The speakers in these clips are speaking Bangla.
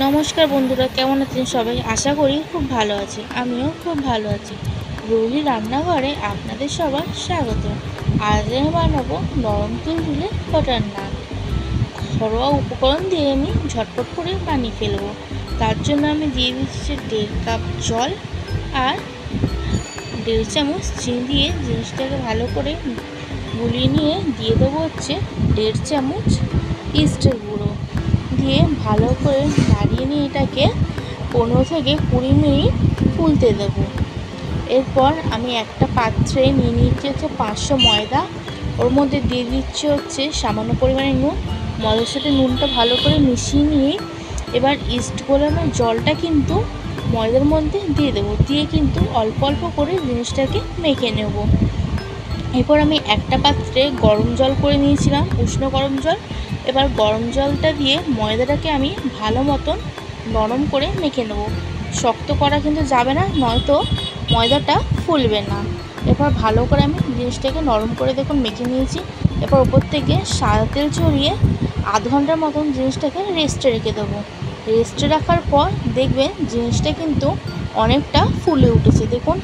নমস্কার বন্ধুরা, কেমন আছেন সবাই? আশা করি খুব ভালো আছে। আমিও খুব ভালো আছি। রুহি রান্নাঘরে আপনাদের সবার স্বাগত। আজ আমি বানাবো নরম তুলতুলে বাটার নান। ঘরোয়া উপকরণ দিয়ে আমি ঝটপট করে বানিয়ে ফেলবো। তার জন্য আমি দিয়ে দিচ্ছি 1.5 কাপ জল আর 1.5 চামচ চিনি দিয়ে জিনিসটাকে ভালো করে গুলিয়ে নিয়ে দিয়ে দেবো হচ্ছে 1.5 চামচ ইস্টের গুঁড়ো দিয়ে ভালো করে নাড়িয়ে নিয়ে এটাকে 15 থেকে 20 মিনিট ফুলতে দেব। এরপর আমি একটা পাত্রে নিয়ে নিচ্ছি হচ্ছে 500 ময়দা, ওর মধ্যে দিয়ে দিচ্ছি হচ্ছে সামান্য পরিমাণে নুন। ময়দার সাথে নুনটা ভালো করে মিশিয়ে নিয়ে এবার ইস্ট গোলানোর জলটা কিন্তু ময়দার মধ্যে দিয়ে দেবো, দিয়ে কিন্তু অল্প অল্প করে জিনিসটাকে মেখে নেব। এরপর আমি একটা পাত্রে গরম জল করে নিয়েছিলাম, উষ্ণ গরম জল। এবার গরম জলটা দিয়ে ময়দাটাকে আমি ভালো মতন নরম করে মেখে নেব। শক্ত করা কিন্তু যাবে না, নয়তো ময়দাটা ফুলবে না। এরপর ভালো করে আমি জিনিসটাকে নরম করে দেখুন মেখে নিয়েছি। এরপর ওপর থেকে সাদা তেল ছড়িয়ে আধ ঘন্টার মতন জিনিসটাকে রেস্টে রেখে দেবো। রেস্টে রাখার পর দেখবেন জিনিসটা কিন্তু অনেকটা ফুলে উঠেছে। দেখুন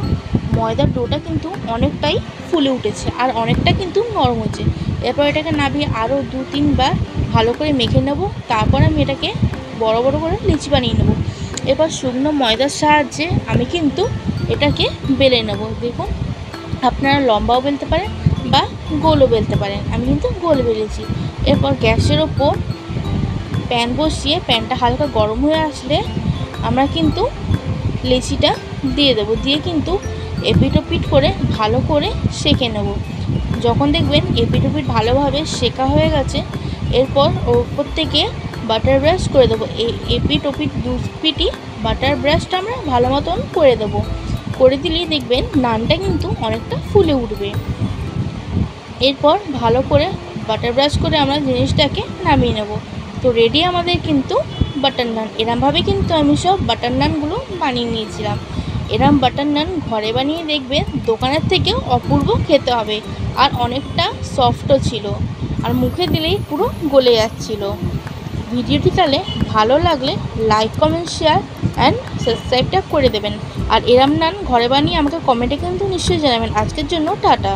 ময়দার ডোটা কিন্তু অনেকটাই ফুলে উঠেছে আর অনেকটা কিন্তু নরম হয়েছে। এরপর এটাকে নামিয়ে আরও 2-3 বার ভালো করে মেখে নেব। তারপর আমি এটাকে বড় বড় করে লিচি বানিয়ে নেব। এবার শুকনো ময়দার সাহায্যে আমি কিন্তু এটাকে বেলে নেব। দেখুন আপনারা লম্বাও বেলতে পারেন বা গোলও বেলতে পারেন, আমি কিন্তু গোল বেলেছি। এরপর গ্যাসের ওপর প্যান বসিয়ে প্যানটা হালকা গরম হয়ে আসলে আমরা কিন্তু লেচিটা দিয়ে দেবো, দিয়ে কিন্তু এপিট ওপিট করে ভালো করে সেঁকে নেব। যখন দেখবেন এপিট ওপিট ভালোভাবে সেঁকা হয়ে গেছে, এরপর ওপর থেকে বাটার ব্রাশ করে দেবো। এই এপিট ওপিট দু পিঠই বাটার ব্রাশটা আমরা ভালো মতন করে দেবো। করে দিলেই দেখবেন নানটা কিন্তু অনেকটা ফুলে উঠবে। এরপর ভালো করে বাটার ব্রাশ করে আমরা জিনিসটাকে নামিয়ে নেব। তো রেডি আমাদের কিন্তু বাটার নান। এরমভাবে কিন্তু আমি সব বাটার নানগুলো বানিয়ে নিয়েছিলাম। এরম বাটার নান ঘরে বানিয়ে দেখবেন দোকানের থেকেও অপূর্ব খেতে হবে, আর অনেকটা সফটও ছিল, আর মুখে দিলেই পুরো গলে যাচ্ছিল। ভিডিওটি তাহলে ভালো লাগলে লাইক, কমেন্ট, শেয়ার অ্যান্ড সাবস্ক্রাইবটা করে দেবেন। আর এরম নান ঘরে বানিয়ে আমাকে কমেন্টে কিন্তু নিশ্চয়ই জানাবেন। আজকের জন্য টাটা।